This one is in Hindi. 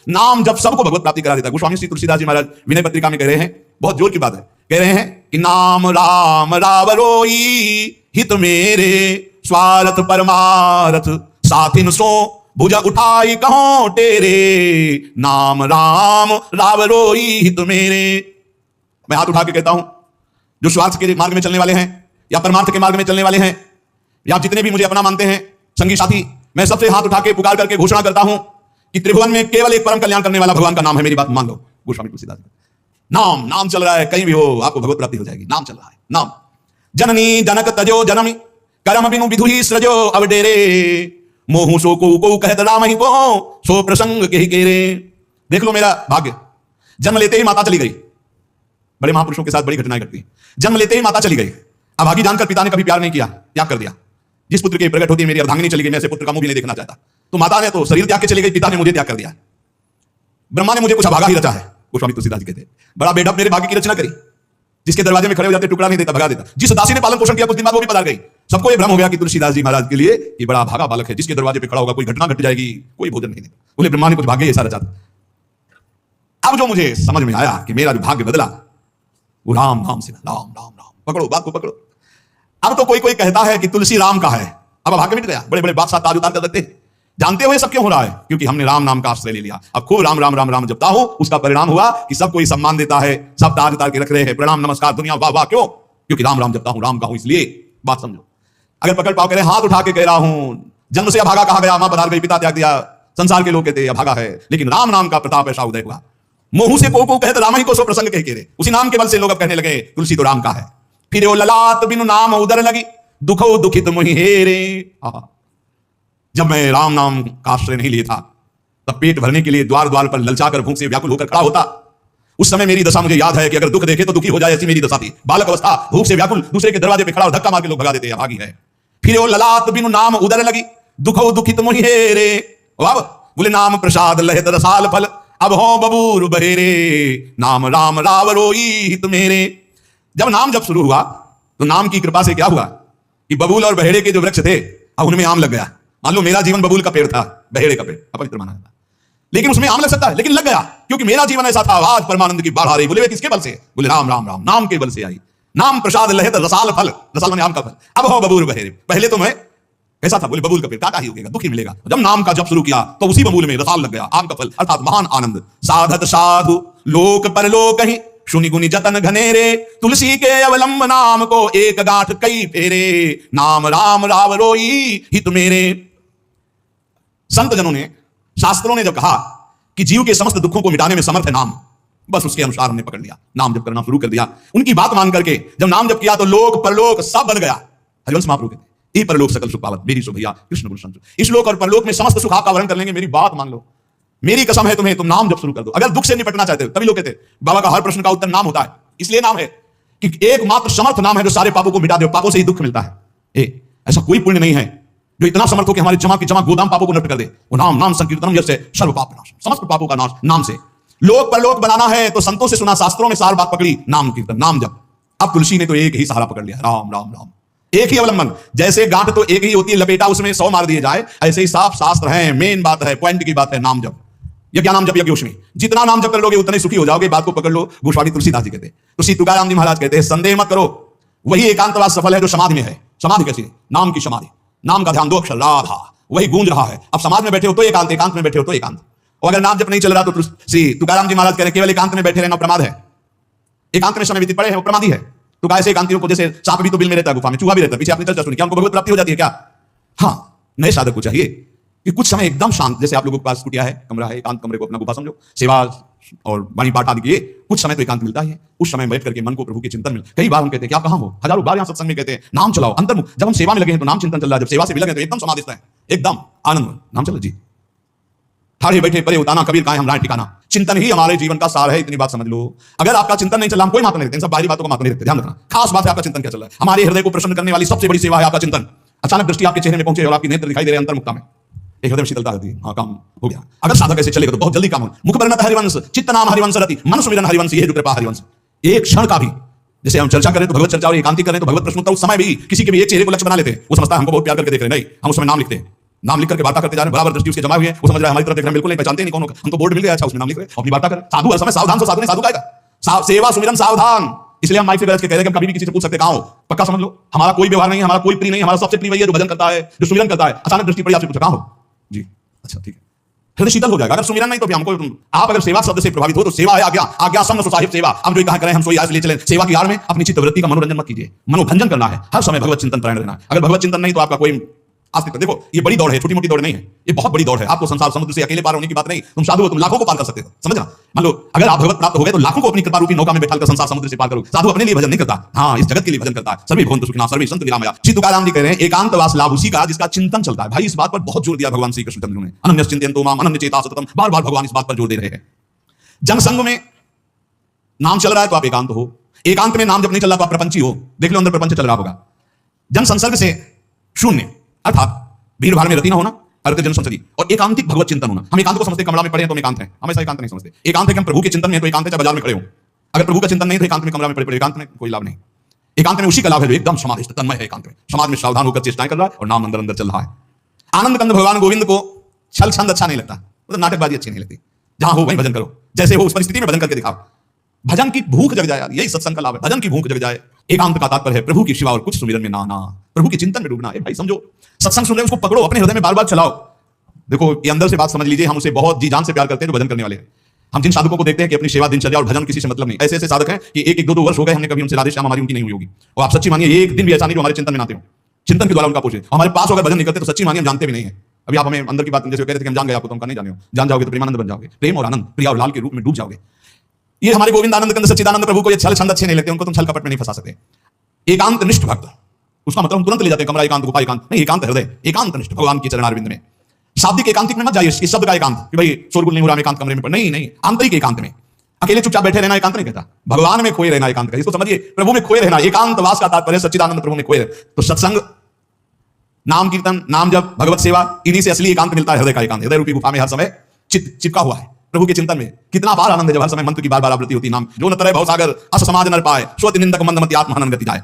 नाम जब सबको भगवत प्राप्ति करा देता है। गोस्वामी श्री तुलसीदास जी महाराज विनय पत्रिका में कह रहे हैं, बहुत जोर की बात है, कह रहे हैं कि नाम राम रावरोई हित मेरे, स्वार्थ परमारथ साथिन सो भुज उठाई कहो तेरे, नाम राम रावरोई हित मेरे। मैं हाथ उठा के कहता हूं, जो स्वार्थ के मार्ग में चलने वाले हैं या परमार्थ के मार्ग में चलने वाले हैं, या जितने भी मुझे अपना मानते हैं संगी साथी, मैं सबसे हाथ उठा के पुकार करके घोषणा करता हूं कि त्रिभुवन में केवल एक परम कल्याण करने वाला भगवान का नाम है। मेरी बात मान लो। गोस्वामी तुलसीदास, नाम नाम चल रहा है, कहीं भी हो आपको भगवत प्राप्ति हो जाएगी। नाम चल रहा है, नाम। जननी जनक तजो जनमी करम बिनु विधुहि सृजो अवडेरे, मोहु सो को कहत राम ही को सो प्रसंग के ही केरे। देख लो मेरा भाग्य, जन्म लेते ही माता चली गई। बड़े महापुरुषों के साथ बड़ी घटनाएं घटती हैं। जन्म लेते ही माता चली गई, अभागी जानकर पिता ने कभी प्यार नहीं किया, त्याग कर दिया। जिस पुत्र की प्रकट होती है मेरी अर्धांगिनी चली गई, मैं ऐसे पुत्र का मुंह भी नहीं देखना चाहता। तो माता ने तो शरीर त्याग के चली गई, पिता ने मुझे त्याग कर दिया। ब्रह्मा ने मुझे कुछ अभागा ही रचा है। गोस्वामी तुलसीदास जी कहते हैं, बड़ा बेढप मेरे भाग्य की रचना करी। जिसके दरवाजे में खड़े हो जाते टुकड़ा नहीं देता, भगा देता। जिस दासी ने पालन पोषण किया कुछ दिन बाद वो भी पधार गई। सबको ये भ्रम हो गया कि तुलसीदास जी महाराज के लिए ये बड़ा भागा बालक है, जिसके दरवाजे पे खड़ा होगा कोई घटना घट जाएगी, कोई भोजन नहीं देगा। बोले ब्रह्मा ने कुछ भाग्य ऐसा रचा था। अब जो मुझे समझ में आया कि मेरा जो भाग्य बदला वो राम नाम से, राम राम राम। पकड़ो बात को, पकड़ो। अब तो कोई कोई कहता है कि तुलसी राम का है, अब भाग्य मिट गया। बड़े बड़े बादशाह ताज उतार कर देते हैं। जानते हुए सब क्यों हो रहा है? क्योंकि हमने राम नाम का आश्रय ले लिया। अब खूब राम राम राम राम जपता हूं, उसका परिणाम हुआ कि सब कोई सम्मान देता है, सब ताज उतार के रख रहे हैं, प्रणाम नमस्कार दुनिया वाह वाह। क्यों? क्योंकि राम राम जपता हूं, राम का हूं इसलिए। बात समझो। अगर पकड़ पाओ, कह रहे हाथ उठा के कह रहा हूं, जन्म से अभागा कहा गया, मां पधार गई, पिता त्याग दिया, संसार के लोग कहते अभागा है, लेकिन राम नाम का प्रताप ऐसा उदय हुआ। मोहू से को कहते राम ही को सो प्रसंग कह के, उसी नाम के बल से लोग अब कहने लगे तुलसी तो राम का है। फिर वो ललाट बिनु नाम उदर लगी, दुखो दुखित मुहि हेरे। जब मैं राम नाम का आश्रय नहीं लिया था, तब पेट भरने के लिए द्वार द्वार पर ललचाकर भूख से व्याकुल होकर खड़ा होता। उस समय मेरी दशा मुझे याद है कि अगर दुख देखे तो दुखी हो जाए, ऐसी मेरी दशा थी। बालक अवस्था, भूख से व्याकुल, दूसरे के दरवाजे पे खड़ा और धक्का मार के लोग भगा देते हैं, भागी है। फिर वो ललाट बिनु नाम उदर लगी, दुखो दुखित मुहि हेरे। अब बोले नाम प्रसाद लहत रसाल फल, अब हो बबूर बहेरे, नाम राम रावरोई हित मेरे। जब नाम जब शुरू हुआ तो नाम की कृपा से क्या हुआ कि बबूल और बहेड़े के जो वृक्ष थे, अब उनमें आम लग गया। मान लो मेरा जीवन बबूल का पेड़ था, बहेड़े का पेड़ अपवित्र माना जाता, लेकिन उसमें आम लग सकता है, लेकिन लग गया क्योंकि मेरा जीवन ऐसा था। आज परमानंद की बाढ़ आ रही। बोले वे किसके बल से? बोले राम राम राम, नाम के बल से आई। नाम प्रसाद लहत रसाल फल, रसाल माने आम का फल, अब हो बबूल बहेरे। पहले तो मैं कैसा था? बोले बबूल का पेड़, काटा ही होगा, दुखी मिलेगा। जब नाम का जब शुरू किया तो उसी बबूल में रसाल लग गया, आम का फल, अर्थात महान आनंद। साधत साधु लोक परलोक ही, सुनि गुनि जतन घनेरे, तुलसी के अवलंब नाम को एक गांठ कई फेरे, नाम राम रावरोई हित मेरे। संत जनों ने, शास्त्रों ने जब कहा कि जीव के समस्त दुखों को मिटाने में समर्थ है नाम, बस उसके अनुसार हमने पकड़ लिया, नाम जप करना शुरू कर दिया। उनकी बात मान करके जब नाम जप किया तो लोक परलोक सब बन गया। हरिवंश महाप्रभु कहते हैं, ई परलोक सकल सुख पावत, मेरी सो भैया कृष्ण गुरु संत। इस लोक और परलोक में समस्त सुख आपका वर्ण कर लेंगे। मेरी बात मान लो, मेरी कसम है तुम्हें, तुम नाम जप शुरू कर दो। अगर दुख से निपटना चाहते हो, तभी लोग कहते हैं बाबा का हर प्रश्न का उत्तर नाम होता है। इसलिए नाम है कि एकमात्र समर्थ नाम है जो सारे पापों को मिटा दे। पापों से ही दुख मिलता है। ऐसा कोई पुण्य नहीं है जो इतना समर्थ हो कि हमारे जमा की जमा गोदाम पापों को नष्ट कर दे। वो नाम, नाम संकीर्तनम यस्य सर्व पाप नाश, समस्त पापों का नाश नाम से। लोक परलोक बनाना है तो संतों से सुना, शास्त्रों में सार बात पकड़ी, नाम कीर्तन, नाम जप। अब तुलसी ने तो एक ही सहारा पकड़ लिया, राम राम राम, एक ही अवलंबन। जैसे गांठ तो एक ही होती है, लपेटा उसमें 100 मार दिए जाए, ऐसे ही साफ शास्त्र है, मेन बात है, पॉइंट की बात है, नाम जप। ये क्या नाम जप? यज्ञोष्मी। जितना नाम जप कर लोगे उतने सुखी हो जाओगे। बात को पकड़ लो। गोस्वामी तुलसीदास जी कहते हैं, तो श्री तुकाराम जी महाराज कहते हैं, संदेह मत करो, वही एकांतवास सफल है जो समाधि में है। समाधि कैसी? नाम की समाधि। नाम का ध्यान, 2 अक्षर राधा, वही गूंज रहा है। अब समाज में बैठे हो तो एकांत, एकांत में बैठे हो तो एकांत। और अगर नाम जप नहीं चल रहा तो श्री तुकाराम जी महाराज कह रहे केवल एकांत में बैठे रहना प्रमाद है। एकांत में समय व्यतीत पड़े हैं वो प्रमादी है। तो ऐसे एकांतियों को, जैसे सांप भी तो बिल में रहता है, गुफा में चूहा भी रहता है, पीछे आपने चर्चा सुनी, क्या उनको भगवत प्राप्ति हो जाती है क्या? हाँ, नए साधक को चाहिए कि कुछ समय एकदम शांत, जैसे आप लोगों के पास कुटिया है, कमरा है, एकांत कमरे को अपना गुफा समझो, सेवा और वाणी पाठ आदि किए, कुछ समय तो एकांत मिलता है। उस समय बैठ करके मन को प्रभु के चिंतन में, कई बार हम कहते हैं कि आप कहां हो, हजारों बार यहां सत्संग में कहते हैं नाम चलाओ, अंतर्मुख। जब हम सेवा में लगे हैं तो नाम चिंतन चल रहा है, जब सेवा से भी लगे तो एकदम समाधिस्थ है, एकदम आनंद, नाम चल जी। ठाड़े बैठे परे उताना, कबीर काहे हम राह ठिकाना। चिंतन ही हमारे जीवन का सार है, इतनी बात समझ लो। अगर आपका चिंतन नहीं चल रहा, हम कोई मात्र नहीं रखते, सब बाहरी बातों को मात्र नहीं रखते, ध्यान रखना। खास बात है आपका चिंतन क्या चल रहा है। हमारे हृदय को प्रसन्न करने वाली सबसे बड़ी सेवा है आपका चिंतन। अचानक दृष्टि आपके चेहरे में पहुंचे और आपकी नेत्र दिखाई दे रहे हैं अंतर्मुखता में, एक हृदय में शीतलता रहती है, हाँ काम हो गया। अगर साधक ऐसे चलेगा तो बहुत जल्दी काम हो। मुख वर्णत हरिवंश, चित्त नाम हरिवंश रति, मन सुमिरन हरिवंश, ये जो कृपा हरिवंश। एक क्षण का भी, जैसे हम चर्चा करें तो भगवत चर्चा और एकांति करें तो भगवत प्रश्नोत्तर, उस समय भी किसी के भी एक चेहरे को लक्ष्य बना लेते हैं। वो समझता है हमको बहुत प्यार करके देख रहे हैं, नहीं, हम उस समय नाम लिखते हैं। नाम लिख करके वार्ता करते जा रहे हैं, बराबर दृष्टि उसके जमा हुई है, वो समझ रहा है हमारी तरफ देख रहे हैं, बिल्कुल नहीं पहचानते नहीं कौन होगा, हमको बोर्ड मिल गया, अच्छा उसमें नाम लिख रहे हैं, अपनी वार्ता करें। साधु हर समय सावधान, साधु ने साधु गाएगा, सेवा सुमिरन सावधान। इसलिए हम माइक से गरज के कह रहे हैं कि हम कभी भी किसी से पूछ सकते कहां हो, पक्का समझ लो। हमारा कोई व्यवहार नहीं है, हमारा कोई प्रिय नहीं, हमारा सबसे प्रिय वही है जो भजन करता है, जो सुमिरन करता है। अचानक दृष्टि पड़ी, आपसे पूछा कहां हो जी, अच्छा ठीक है, हृदय शीतल हो जाएगा। अगर सुमिरन नहीं तो हमको, आप अगर सेवा शब्द से प्रभावित हो तो सेवा है आज्ञा, आज्ञा सम सो साहिब सेवा। हम जो कहा करें हम सोई आज ले चलें, सेवा की आड़ में अपनी चित्त वृत्ति का मनोरंजन मत कीजिए, मनोभंजन करना है, हर समय भगवत चिंतन प्राण रहना है। अगर भगवत चिंतन नहीं तो आपका कोई आस्तिक, देखो ये बड़ी दौड़ है, छोटी मोटी दौड़ नहीं है, ये बहुत बड़ी दौड़ है। आपको संसार समुद्र से अकेले पार होने की बात नहीं, तुम साधु हो, तुम लाखों को पार कर सकते हो, समझना। मान लो अगर आप भगवत प्राप्त हो गए तो लाखों को अपनी कृपा रूपी नौका में बैठाकर संसार समुद्र से पार करो। साधु अपने लिए भजन नहीं करता, हाँ इस जगत के लिए भजन करता है। सभी भगवंत सुखिना सर्वे संतु निरामया। श्री तुकाराम जी कह रहे हैं एकांतवास लाभ उसी का जिसका चिंतन चलता है। भाई इस बात पर बहुत जोर दिया भगवान श्री कृष्ण चंद्र ने, अनन्य चिंतयन्तो माम अनन्य चेता सततम, बार बार भगवान इस बात पर जोर दे रहे हैं। जनसंग में नाम चल रहा है तो आप एकांत हो, एकांत में नाम जब नहीं चल रहा तो आप प्रपंची हो। देख लो अंदर प्रपंच चल रहा होगा। जन संसर्ग से शून्य अर्थात भीड़ भाड़ में रति ना होना, अर्थ जन संसदी, और एकांतिक भगवत चिंतन होना। हम एकांत को समझते कमरा में पड़े हैं तो हम एकांत हैं, हमेशा एकांत नहीं समझते। एकांत है कि हम प्रभु के चिंतन में तो एकांत है, चाहे बाजार में खड़े हो। अगर प्रभु का चिंतन नहीं तो एकांत में कमरा में पड़े, एकांत में कोई लाभ नहीं। एकांत में उसी का लाभ है जो एकदम समाधिस्थ तन्मय है, एकांत में समाज में सावधान होकर चेष्टाएं कर रहा है और नाम अंदर अंदर चल रहा है। आनंद कंद भगवान गोविंद को छल छंद अच्छा नहीं लगता, मतलब नाटकबाजी अच्छी नहीं लगती। जहां हो वहीं भजन करो, जैसे हो उस परिस्थिति में भजन करके दिखाओ। भजन की भूख जग जाए, यही सत्संग का लाभ है, भजन की भूख जग जाए। एकांत का तात्पर्य है प्रभु की शिवा और कुछ सुमिरन में ना, प्रभु के चिंतन में डूबना है। भाई समझो, सत्संग सुन रहे उसको पकड़ो, अपने हृदय में बार बार चलाओ। देखो ये अंदर से बात समझ लीजिए, हम उसे बहुत जी जान से प्यार करते हैं जो भजन करने वाले हैं। हम जिन साधकों को देखते हैं कि अपनी सेवा दिनचर्या और भजन किसी से मतलब नहीं, ऐसे ऐसे साधक हैं कि एक एक दो वर्ष हो गए हमने कभी उनसे राधे श्याम हमारी उनकी नहीं हुई होगी। और आप सच्ची मानिए एक दिन भी ऐसा नहीं जो हमारे चिंतन में आते हो, चिंतन के द्वारा उनका पूछे। हमारे पास अगर भजन नहीं करते तो सच्ची मानिए हम जानते भी नहीं है। अभी आप हमें अंदर की बात जैसे कह रहे थे कि हम जान गए, आपको तो हम नहीं जाने हो, जान जाओगे तो प्रेमानंद बन जाओगे, प्रेम और आनंद प्रिया और लाल के रूप में डूब जाओगे। ये हमारे गोविंद आनंद कंद सच्चिदानंद प्रभु को ये छल छंद अच्छे नहीं लगते, उनको तुम छल कपट में नहीं फंसा सकते। एकांत निष्ठ भक्त, उसका मतलब हम तुरंत ले जाते हैं कमरा एकांत, गुफा एकांत नहीं, एकांत हृदय, एकांत निष्ठ भगवान के चरणारविंद में। शाब्दिक एकांतिक में मत जाइए, इस शब्द का एकांत कि भाई शोरगुल नहीं हो रहा एकांत कमरे में, नहीं नहीं, आंतरिक एकांत में अकेले चुपचाप बैठे रहना एकांत नहीं कहता, भगवान में खोए रहना एकांत का। इसको समझिए, प्रभु में खोए रहना, एकांत वास का तात्पर्य सच्चिदानंद प्रभु में खोए रहे। तो सत्संग, नाम कीर्तन, नाम जप, भगवत सेवा, इन्हीं से असली एकांत मिलता है। हृदय का एकांत, हृदय रूपी गुफा में हर समय चिपका हुआ है प्रभु के चिंतन में। कितना बार आनंद है जब हर समय मंत्र की बार बार आवृत्ति होती, नाम जो न तरह भवसागर अस समाज नर पाए, स्वति निंदक मंदमति आत्महनन गति जाए।